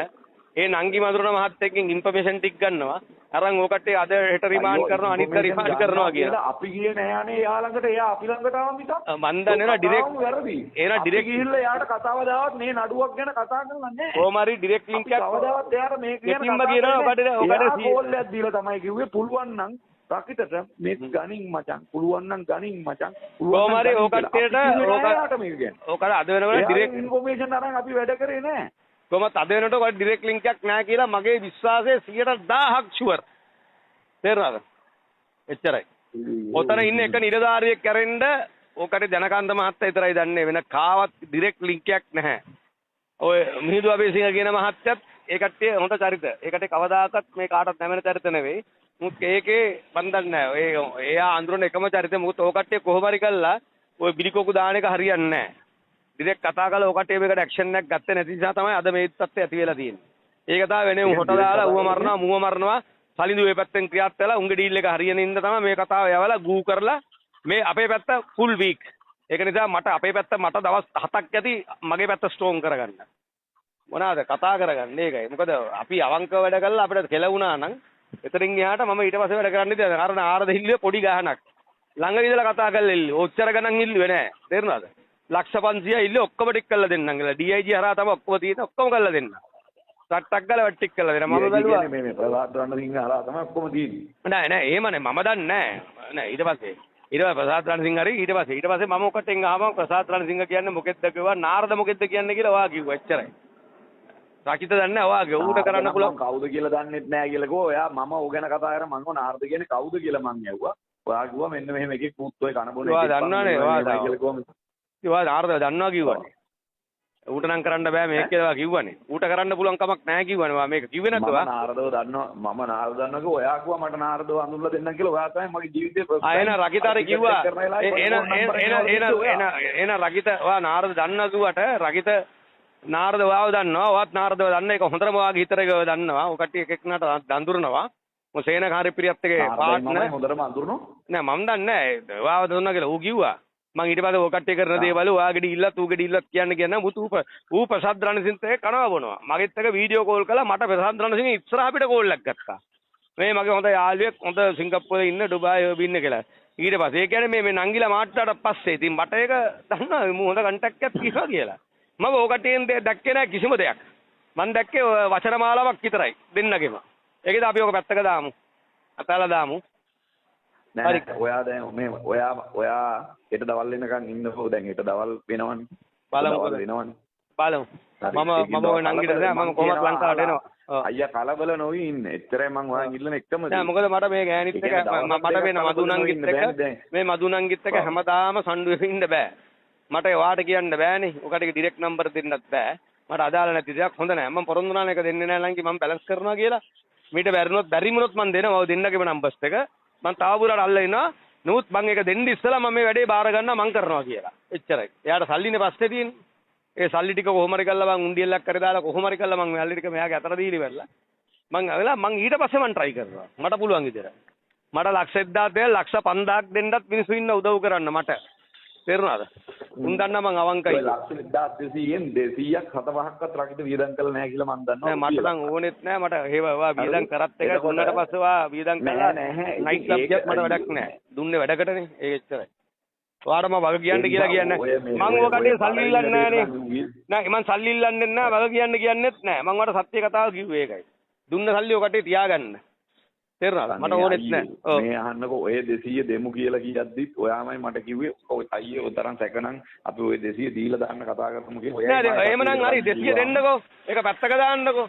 ඒ නංගි මදුරන මහත් එක්කින් ඉන්ෆර්මේෂන් ටික ගන්නවා අරන් ඕ කට්ටිය අද හෙට රිමාන්ඩ් කරනවා අනිත් රිමාන්ඩ් කරනවා කියලා අපි ගියේ නෑනේ එයා ළඟට එයා අපි ළඟට ආව මිසක් මන් දන්නේ නෑ ඩිරෙක්ට් වැරදි එයා ඩිරෙක්ට් ගිහිල්ලා එයාට කතාව දාවත් මේ නඩුවක් ගැන කතා කරලා නෑ කොහොම හරි ඩිරෙක්ට් ලින්ක් එකක් කවදාවත් එයාට මේ කියනවා ඔකට කෝල් එකක් දීලා තමයි කිව්වේ පුළුවන් නම් රකිතට මේ ගණින් මචං පුළුවන් නම් ගණින් මචං කොහොම හරි ඕ කට්ටියට ඕකට අද වෙනකොට ඩිරෙක්ට් ඉන්ෆර්මේෂන් අරන් අපි වැඩ කරේ නෑ කොහොමත් අද වෙනකොට ඔකට ඩිරෙක්ට් ලින්ක් එකක් නැහැ කියලා මගේ විශ්වාසය 100,000ක් ෂුවර් තේරුණාද එච්චරයි ඔතන ඉන්න එක නිලධාරියෙක් කැරෙන්න ඕකට ජනකාන්ත මහත්තයා විතරයි දන්නේ වෙන කාවත් ඩිරෙක්ට් ලින්ක් එකක් නැහැ ඔය මිහිඳු අබේසිංහ කියන මහත්තයත් ඒ කට්ටිය හොඳ චරිත ඒකට කවදාකවත් මේ කාටවත් නැමෙන චරිත නෙවෙයි මුත් ඒකේ බන්දක් නැහැ එයා අඳුරන එකම චරිත මුත් ඕ කට්ටිය කොහොම හරි කළා ඔය බිලිකොකු දාන එක හරියන්නේ නැහැ ඩිරෙක්ට් කතා කරලා ඕ කට්ටිය මේකට ඇක්ෂන් එකක් ගත්තේ නැති නිසා තමයි අද මේ තත්ත්වය ඇති වෙලා තියෙන්නේ ඒක තමයි වෙනේ හොට දාලා ඌව මරනවා මුව මරනවා සලිඳු ඒ පැත්තෙන් ක්‍රියාත් වෙලා උන්ගේ ඩීල් එක හරියන ඉඳ තමයි මේ කතාව යවලා ගූ කරලා මේ අපේ පැත්ත ෆුල් වීක් ඒක නිසා මට අපේ පැත්ත මට දවස් 7ක් ඇති මගේ පැත්ත ස්ට්‍රෝං කරගන්න මොනවාද කතා කරගන්නේ ඒකයි මොකද අපි අවංකව වැඩ කළා අපිට කෙලවුණා නම් එතනින් එහාට මම ඊට පස්සේ වැඩ කරන්නේ නැහැ කාරණ ආරද හිල්ලුවේ පොඩි ගහනක් ළඟ ඉඳලා කතා කරලා ඉල්ලුවේ ඔච්චර ගණන් ඉල්ලුවේ නැහැ තේරුණාද ලක්ෂ 500 ඉල්ලුවේ ඔක්කොම ටික කරලා දෙන්නම් කියලා DIG හරහා තමයි ඔක්කොම තියෙන ඔක්කොම කරලා දෙන්න ටක් ගාලා ටික කරලා දෙන්න මම බැලුවා මේ ප්‍රසාද් රණසිංහ හරහා තමයි ඔක්කොම තියෙන්නේ නෑ එහෙමනේ මම දන්නේ නෑ ඊට පස්සේ ප්‍රසාද් රණසිංහ හරි ඊට පස්සේ මම ඔකටෙන් ආවම ප්‍රසාද් රණසිංහ කියන්නේ මොකෙද්ද කිව්වා නාරද මොකෙද්ද කියන්නේ කියලා ඔයා කිව්වා එච්චරයි රකිත දන්නේ ඔයාගේ ඌට කරන්න පුළුවන් කවුද කියලා දන්නෙත් නෑ කියලා කිව්වා. ඔයා මම ඌ ගැන කතා කරා මං ඕන ආර්ථ කියන්නේ කවුද කියලා මං ඇහුවා. ඔයා කිව්වා මෙන්න මෙහෙම එකෙක් පුත් ඔය කන බොන එකෙක්. ඔයා දන්නවනේ ඔයා කියලා කිව්වම ඔයා ආර්ථ දන්නවා කිව්වනේ. ඌට නම් කරන්න බෑ මේක කියලා කිව්වනේ. ඌට කරන්න පුළුවන් කමක් නැහැ කිව්වනේ. ඔයා මේක කිව්වේ නැද්ද ඔයා? මම නාරදව දන්නවා. මම නාරද දන්නවා කිව්වා. ඔයා කිව්වා මට නාරදව අඳුල්ලා දෙන්නම් කියලා. ඔයා තමයි මගේ ජීවිතේ එන රකිතාර කිව්වා එන රකිත ඔයා නාරද දන්නවා කිව්වට රකිත නාරද ඔයාව දන්නවා. ඔයාත් නාරදව දන්න එක හොඳටම ඔයාගේ හිතරේකව දන්නවා. ඔය කට්ටිය එක එකනට දඳුරනවා. මො සේනකාරී පිරියත් එකේ පාර්ට්නර් හොඳටම අඳුරනවා. නෑ මම දන්නේ නෑ. ඔයාව දුන්නා කියලා ඌ කිව්වා. මං ඊට පස්සේ ඔය කට්ටිය කරන දේවල් ඔයාගෙඩි ඉල්ලත් ඌගෙඩි ඉල්ලත් කියන්නේ ඌ ප්‍රසාද් රණසිංහත් එක්ක කනවා බොනවා. මගෙත් එක වීඩියෝ කෝල් කළා මට ප්‍රසාද් රණසිංහ ඉස්සරහ අපිට කෝල් එකක් ගත්තා. මේ මගේ හොඳ යාළුවෙක් හොඳ සිංගප්පූරේ ඉන්න ඩුබායි ඔය බින්න කියලා. ඊට පස්සේ ඒ කියන්නේ මේ නංගිලා මාට්ටාට පස්සේ ඉතින් මට ඒක දන්නවා මම හොඳ කන්ටැක්ට් එකක් තියෙනවා කියලා. මම ඔය කට්ටියෙන් දැක්කේ නෑ කිසිම දෙයක්. මං දැක්කේ වචන මාලාවක් විතරයි දෙන්නගෙම. ඒකද අපි ඔක පැත්තක දාමු. අතලා දාමු. නෑ ඔයා දැන් මේ ඔයා හෙට දවල් වෙනකන් ඉන්නකෝ. දැන් හෙට දවල් වෙනවනේ. බලමු. මම ඔය නංගිට නෑ මම කොහොමද ලංකාවට එනවා. අයියා කලබල නොවි ඉන්න. එච්චරයි මං ඔයන් ඉල්ලන එකම නෑ මොකද මට මේ ගෑනිත් එක මට වෙන මදුනංගිත් එක මේ මදුනංගිත් එක හැමදාම සම්ඩුවේ ඉන්න බෑ. මට ඔයාට කියන්න බෑනේ. ඔකට ඩිරෙක්ට් නම්බර් දෙන්නත් බෑ. මට අදාළ නැති දෙයක් හොඳ නෑ. මම පොරොන්දු වුණානේ ඒක දෙන්නේ නෑ ලංකි මම බැලන්ස් කරනවා කියලා. මීට බැරිමුණොත් මම දෙනවා. ඔය දෙන්නගේම නම්බර්ස් එක. මම තාවුරට අල්ලනවා. නමුත් මම ඒක දෙන්න ඉස්සලා මම මේ වැඩේ බාර ගන්නවා මම කරනවා කියලා. එච්චරයි. එයාට සල්ලිනේ පස්සේ තියෙන්නේ. ඒ සල්ලි ටික කොහොම හරි කරලා මං උණ්ඩියල්ලක් කරේ දාලා කොහොම හරි කරලා මං සල්ලි ටික මෙයාගේ අතට දීලි වෙරලා මං ඊට පස්සේ මං try කරනවා. මට පුළුවන් විදියට. මට ලක්ෂ 1000 ලක්ෂ 5000ක් දෙන්නත් මිනිස්සු ඉන්න උදව් කරන්න මට. තේරුණාද? උන් දන්නා මං අවංකයි. ලක්ෂ 1200න් 200ක් 7-5ක්වත් රකිත වියදම් කළා නැහැ කියලා මං දන්නවා. නෑ මට නම් ඕනෙත් නෑ මට ඒවා වියදම් කරත් එක දුන්නට පස්සේ වා වියදම් කළා නයිට් ක්ලබ් එකක් මට වැඩක් නෑ. දුන්නේ වැඩකටනේ. ඒක එච්චරයි. ඔයාට මම වග කියන්න කියලා කියන්නේ මම ඔය කඩේ සල්ලි ඉල්ලන්නේ නෑනේ. නෑ මම සල්ලි ඉල්ලන්නේ නෑ වග කියන්නෙත් නෑ. මම ඔයාට සත්‍ය කතාව කිව්වේ ඒකයි. දුන්න සල්ලි ඔය කඩේ තියාගන්න. තේරුණාද? මට ඕනෙත් නෑ. ඔව්. මේ අහන්නකෝ ඔය 200 දෙමු කියලා කියද්දිත් ඔයාමයි මට කිව්වේ ඔය අයියේ ඔය තරම් සැකනම් අපි ඔය 200 දීලා දාන්න කතා කරමු කියලා. නෑ එහෙමනම් හරි 200 දෙන්නකෝ. ඒක පැත්තක දාන්නකෝ.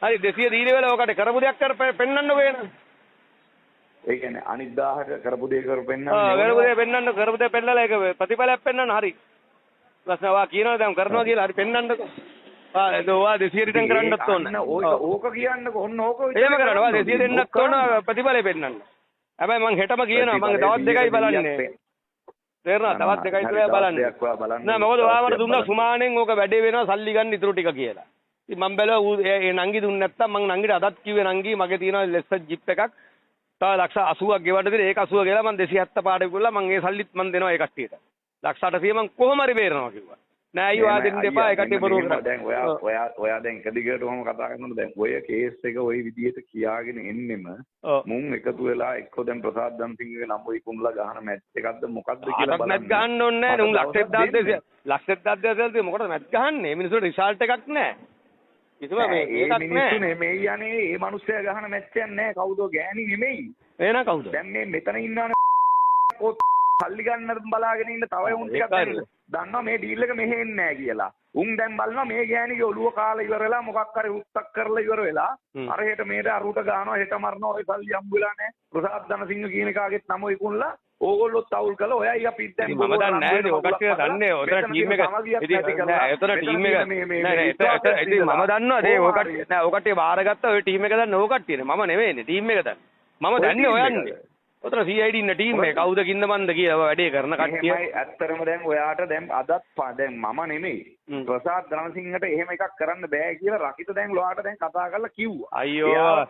හරි 200 දීලා වෙලා ඔය කඩේ කරපු දෙයක් පෙන්නන්නකෝ එන. ඒ කියන්නේ අනිත් 1000ක කරපු දේ කරපෙන්නන්න කරපු දේ පෙන්නන්න කරපු දේ පෙන්නලා ඒක ප්‍රතිඵලයක් පෙන්නන්න හරි. ප්‍රශ්න වා කියනවා දැන් කරනවා කියලා හරි පෙන්නන්නකෝ. ඒක ඔයා 200 රිටර්න් කරන්නත් ඕන. ඕක කියන්නකෝ ඔන්න ඕක එහෙම කරනවා. ඔයා 200 දෙන්නත් ඕන ප්‍රතිඵලෙ පෙන්නන්න. හැබැයි මං හෙටම කියනවා මං තවත් දෙකයි බලන්නේ. තේරුණා? තවත් දෙකයි කියලා බලන්නේ. නෑ මොකද ඔයා මට දුන්නා සුමානෙන් ඕක වැඩේ වෙනවා සල්ලි ගන්න ඉතුරු ටික කියලා. ඉතින් මං බැලුවා ඒ නංගි දුන්නේ නැත්තම් මං නංගිට අදත් කිව්වේ නංගි මගේ තියෙනවා ලෙස්සර් ජිප් එකක්. තව ලක්ෂ 80ක් ගෙවන්න දෙන ඒක 80 ගෙලා මම 270 පාඩේ ගුල්ලා මම ඒ සල්ලිත් මම දෙනවා ඒ කට්ටියට. ලක්ෂ 800 මම කොහොම හරි බේරනවා කිව්වා. නෑ අයියෝ ආ දෙන්න එපා ඒ කට්ටිය බොරු කරා. දැන් ඔයා දැන් එක දිගට ඔහොම කතා කරනකොට දැන් ඔය කේස් එක ওই විදිහට කියාගෙන එන්නෙම මුන් එකතු වෙලා එක්ක දැන් ප්‍රසාද් දම්සිංහගේ නම් ඔය කුම්ලා ගහන මැච් එකක්ද මොකක්ද කියලා බලන්න. මැච් ගහන්න ඕනේ නෑ. උන් ලක්ෂ 1200 මොකටද මැච් ගහන්නේ? මිනිස්සුන්ට රිසල්ට් එකක් නෑ. කිසිම මේ ඒකක් නෑ. මේ යන්නේ මේ මිනිස්සයා ගහන මැච් එකක් නෑ. කවුද ගෑණි නෙමෙයි. එහෙනම් කවුද? දැන් මේ මෙතන ඉන්නවනේ සල්ලි ගන්න බලාගෙන ඉන්න තව උන් ටිකක් දන්නවා මේ ඩීල් එක මෙහෙ එන්නේ නැහැ කියලා. උන් දැන් බලනවා මේ ගෑණිගේ ඔළුව කාලා ඉවර වෙලා මොකක් හරි උත්තක් කරලා ඉවර වෙලා අර හෙට මේට අරුට ගන්නවා හෙට මරනවා ඔය සල්ලි හම්බුලා නැහැ. ප්‍රසාද් ධනසිංහ කියන එකාගෙත් නම ඉක්ුණලා ඕගොල්ලොත් අවුල් කළා. ඔයයි අපිත් දැන් මම දන්නේ නැහැ නේ. ඔකට දන්නේ ඔතන ටීම් එක ඉතින් නෑ එතන ටීම් එක නෑ ඉතින් මම දන්නවා ඒ ඔකට නෑ ඔකට බාරගත්ත ඔය ටීම් එක දන්නේ ඕ කට්ටියනේ. මම නෙවෙයිනේ ටීම් එක දන්නේ. මම දන්නේ ඔයන්නේ. ඔතන CID ඉන්න ටීම් එක කවුද කින්ද මන්ද කියලා වැඩේ කරන කට්ටිය. එහෙමයි ඇත්තටම දැන් ඔයාට දැන් අදත් දැන් මම නෙමෙයි ප්‍රසාද් ධනසිංහට එහෙම එකක් කරන්න බෑ කියලා රකිත දැන් ඔයාට දැන් කතා කරලා කිව්වා. අයියෝ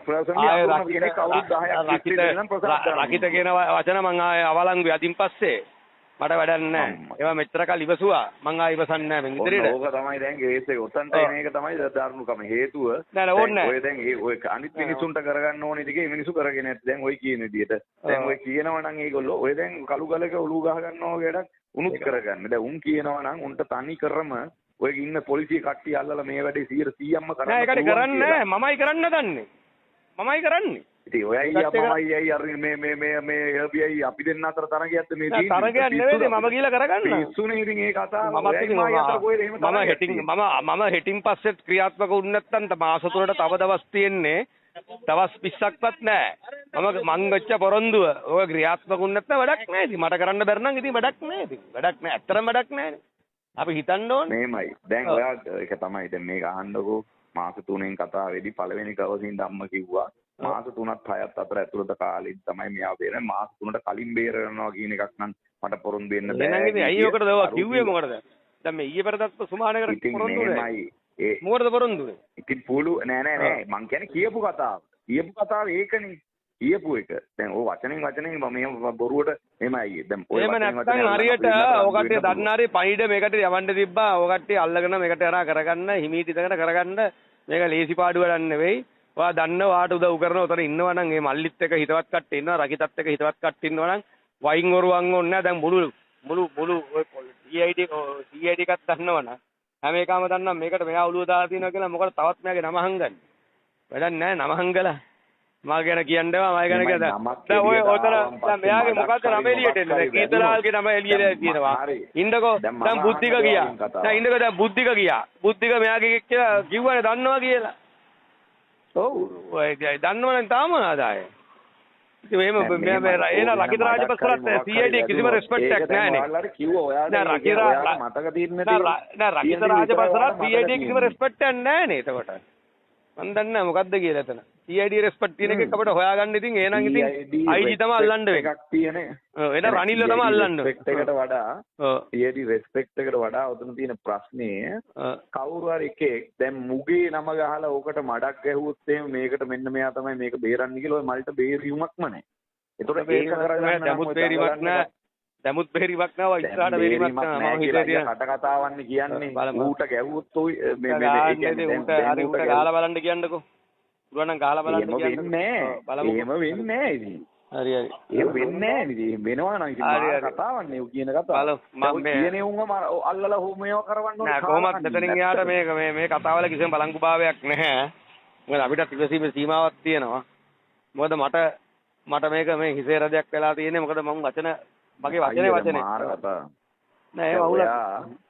රකිත කියන වචන මං ආයේ අවලංගුයි අදින් පස්සේ මට වැඩක් නැහැ. ඒවා මෙච්චර කල් ඉවසුවා. මං ආයෙ ඉවසන්නේ නැහැ මෙන් ඉදිරියට. ඕක තමයි දැන් කේස් එක. ඔතනට එන එක තමයි දරුණුකම හේතුව. නෑ ඕනේ ඔය දැන් ඔය අනිත් මිනිසුන්ට කරගන්න ඕනේ ටිකේ මිනිසු කරගෙන නැත්. දැන් ඔය කියන විදිහට. දැන් ඔය කියනවා නම් ඒගොල්ලෝ ඔය දැන් කළු ගලක ඔලුව ගහ ගන්නවා වගේට උනුත් කරගන්න. දැන් උන් කියනවා නම් උන්ට තනි කරම ඔය ඉන්න පොලිසිය කට්ටිය අල්ලලා මේ වැඩේ 100%ක්ම කරන්න. නෑ ඒකට කරන්නේ නෑ. මමයි කරන්න දන්නේ. මමයි කරන්නේ. ඉතින් ඔය අයියා මම අයියයි අර මේ එල්බියි අපි දෙන්න අතර තරගයක්ද මේ තියෙන්නේ? තරගයක් නෙවෙයි මම කියලා කරගන්න. පිස්සුනේ ඉතින් ඒ කතාව. මම හෙටින් පස්සෙත් ක්‍රියාත්මක වුනේ නැත්නම් මාස 3ට තව දවස් තියෙන්නේ. දවස් 20ක්වත් නැහැ. මං වෙච්ච පොරොන්දුව ඔය ක්‍රියාත්මක වුනේ නැත්නම් වැඩක් නැහැ. ඉතින් මට කරන්න බැර නම් ඉතින් වැඩක් නැහැ. ඉතින් වැඩක් නැහැ. ඇත්තටම වැඩක් නැහැ. අපි හිතන්න ඕනේ. මේමයි. දැන් ඔයා ඒක තමයි දැන් මේක අහන්නකෝ. මාස 3න් කතා වෙදි පළවෙනි දවසින් ධම්ම කිව්වා. මාස 3ක් 6ක් අතර ඇතුළත කාලෙදි තමයි මෙයා බේරෙන්නේ. මාස 3ට කලින් බේරනවා කියන එකක් නම් මට පොරොන්දු වෙන්න බෑ. එහෙනම් ඉතින් අයියෝ ඔකට දවවා කිව්වේ මොකටද? දැන් මේ ඊයේ පෙරදත් සුමානකර පොරොන්දු වෙයි. මොකටද පොරොන්දු වෙන්නේ? ඉතින් පුළු නෑ මං කියන්නේ කියපු කතාව. කියපු කතාව ඒකනේ. කියපු එක. දැන් ඔය වචනෙන් මම බොරුවට එහෙමයි. දැන් ඔය එහෙම නැත්නම් හරියට ඔකට දන්නාරේ පණිඩ මේකට යවන්න තිබ්බා. ඔකට අල්ලගෙන මේකට යනා කරගන්න හිමීට ඉඳගෙන කරගන්න මේක ලේසි පාඩු වැඩක් නෙවෙයි. ඔයා දන්න වාට උදව් කරන උතන ඉන්නවා නම් මේ මල්ලිත් එක්ක හිතවත් කට්ටිය ඉන්නවා රකිතත් එක්ක හිතවත් කට්ටිය ඉන්නවා නම් වයින් වරුවන් ඕනේ නැහැ. දැන් මුළු ඔය CID එකක් දන්නවනම් හැම එකම දන්නවා මේකට මෙයා ඔළුව දාලා තියෙනවා කියලා මොකද තවත් මෙයාගේ නම හංගන්නේ. වැඩක් නැහැ නම හංගලා මා ගැන කියන්නේවා මම ගැන කියද දැන් ඔය ඔතන දැන් මෙයාගේ මොකද්ද නම එළියට එන්නේ දැන් කීතලාල්ගේ නම එළියට තියෙනවා ඉන්නකෝ දැන් බුද්ධික ගියා දැන් ඉන්නකෝ දැන් බුද්ධික ගියා බුද්ධික මෙයාගේ කියලා කිව්වනේ දන්නවා කියලා ඔව් ඔය දන්නවනේ තාම ආදාය ඉතින් එහෙම මේ එන රකිත රාජපක්ෂලත් CID කිසිම රෙස්පෙක්ට් එකක් නැහැ නේ ඔයාලට කිව්වා ඔයාලා මතක තියෙන්නේ නෑ රකිත රාජපක්ෂලත් CID කිසිම රෙස්පෙක්ට් එකක් නැහැ නේ එතකොට මන් දන්නේ නැහැ මොකද්ද කියලා එතන CID රෙස්පෙක්ට් තියෙන එකක් අපිට හොයාගන්න ඉතින් එහෙනම් ඉතින් IG තමයි අල්ලන්න වෙන්නේ එකක් තියෙන්නේ ඔව් එන රනිල්ල තමයි අල්ලන්න රෙස්පෙක්ට් එකට වඩා CID රෙස්පෙක්ට් එකට වඩා උතන තියෙන ප්‍රශ්නේ කවුරු හරි එකෙක් දැන් මුගේ නම ගහලා ඕකට මඩක් ගැහුවොත් එහෙම මේකට මෙන්න මෙයා තමයි මේක බේරන්නේ කියලා ඔය මල්ට බේරීමක්ම නැහැ ඒතකොට ඒක කරගන්න දමුත් බේරීමක් නැහැ දමුත් බේරීමක් නැහැ ඉස්සරහට බේරීමක් නැහැ මම හිතේ තියෙන කට කතාවන්නේ කියන්නේ ඌට ගැහුවොත් ඔය මේ ඌට ගාලා බලන්න කියන්නකෝ පුරාණ ගාලා බලන්න කියන්නේ එහෙම වෙන්නේ නැහැ ඉතින් හරි ඒක වෙන්නේ නැහැ ඉතින් වෙනවා නම් ඉතින් කතාවන්නේ ඌ කියන කතාව මම කියන්නේ උන්ව අල්ලලා මේව කරවන්න ඕනේ නෑ කොහොමද මෙතනින් යාට මේ කතාවල කිසිම බලංගු භාවයක් නැහැ මොකද අපිට ඉවසීමේ සීමාවක් තියෙනවා මොකද මට මේක මේ හිසේ රදයක් වෙලා තියෙන්නේ මොකද මම මගේ වචනේ නෑ ඒක අවුලක්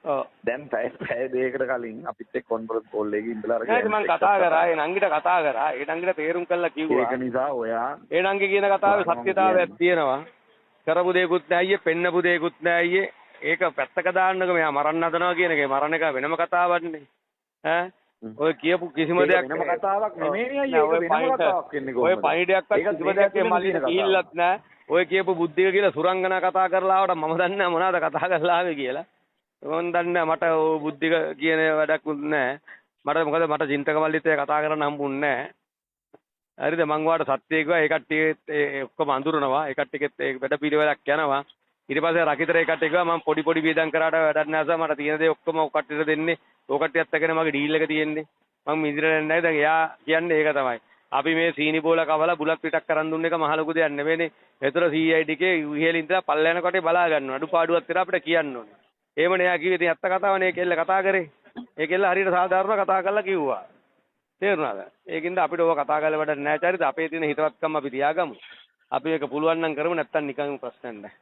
ඔව් දැන් පැය දෙකකට කලින් අපිත් එක්ක කොන්ෆරන්ස් කෝල් එකේ ඉඳලා අරගෙන මම කතා කරා ඒ නංගිට කතා කරා ඒ නංගිට තේරුම් කරලා කිව්වා ඒක නිසා ඔයා ඒ නංගි කියන කතාවේ සත්‍යතාවයක් තියෙනවා කරපු දෙයක්වත් නෑ අයියේ පෙන්නපු දෙයක්වත් නෑ අයියේ ඒක පැත්තක දාන්නකෝ මෙයා මරන්න හදනවා කියන එක මරණ එක වෙනම කතාවක්නේ ඈ ඔය කියපු කිසිම දෙයක් වෙනම කතාවක් නෙමෙයි අයියේ ඒක වෙනම කතාවක් වෙන්නේ කොහොමද ඔය පණිඩයක්වත් කිසිම දෙයක් මල්ලිට කිල්ලත් නෑ ඔය කියපු බුද්ධික කියලා සුරංගනා කතා කරලා ආවට මම දන්නේ නැහැ මොනවද කතා කරලා ආවේ කියලා. මම දන්නේ මට ඔය බුද්ධික කියන වැඩකුත් නැහැ. මොකද මට චින්තක මල්ලිත් කතා කරන්න හම්බුන්නේ නැහැ. හරිද මං වාට සත්‍යය කිව්වා ඒ කට්ටිය ඔක්කොම අඳුරනවා. ඒ කට්ටියකෙත් ඒ වැඩ පිළිවෙලක් යනවා. ඊට පස්සේ රකිතර ඒ කට්ටිය කිව්වා මම පොඩි වියදම් කරාට වැඩක් නැහැ මට තියෙන දේ ඔක්කොම ඔය කට්ටියට දෙන්නේ. ඔය කට්ටියත් එක්කනේ මගේ ඩීල් එක තියෙන්නේ. මම ඉදිරියට යන්නේ නැහැ. දැන් එයා කියන්නේ ඒක තමයි. අපි මේ සීනි බෝල කවලා බුලත් පිටක් කරන් දුන්න එක මහ ලොකු දෙයක් නෙවෙයිනේ. ඒතර CID එකේ ඉහළින් ඉඳලා පල්ල යන කොටේ බලා ගන්නවා. අඩුපාඩුවක් තියලා අපිට කියන්න ඕනේ. එහෙමනේ එයා කිව්වේ ඉතින් ඇත්ත කතාවනේ ඒ කෙල්ල කතා කරේ. ඒ කෙල්ල හරියට සාධාරණව කතා කරලා කිව්වා. තේරුණාද? ඒකින්ද අපිට ඕක කතා කරලා වැඩක් නැහැ චරිත. අපේ තියෙන හිතවත්කම අපි තියාගමු. අපි ඒක පුළුවන් නම් කරමු නැත්තම් නිකන් ප්‍රශ්නයක් නැහැ.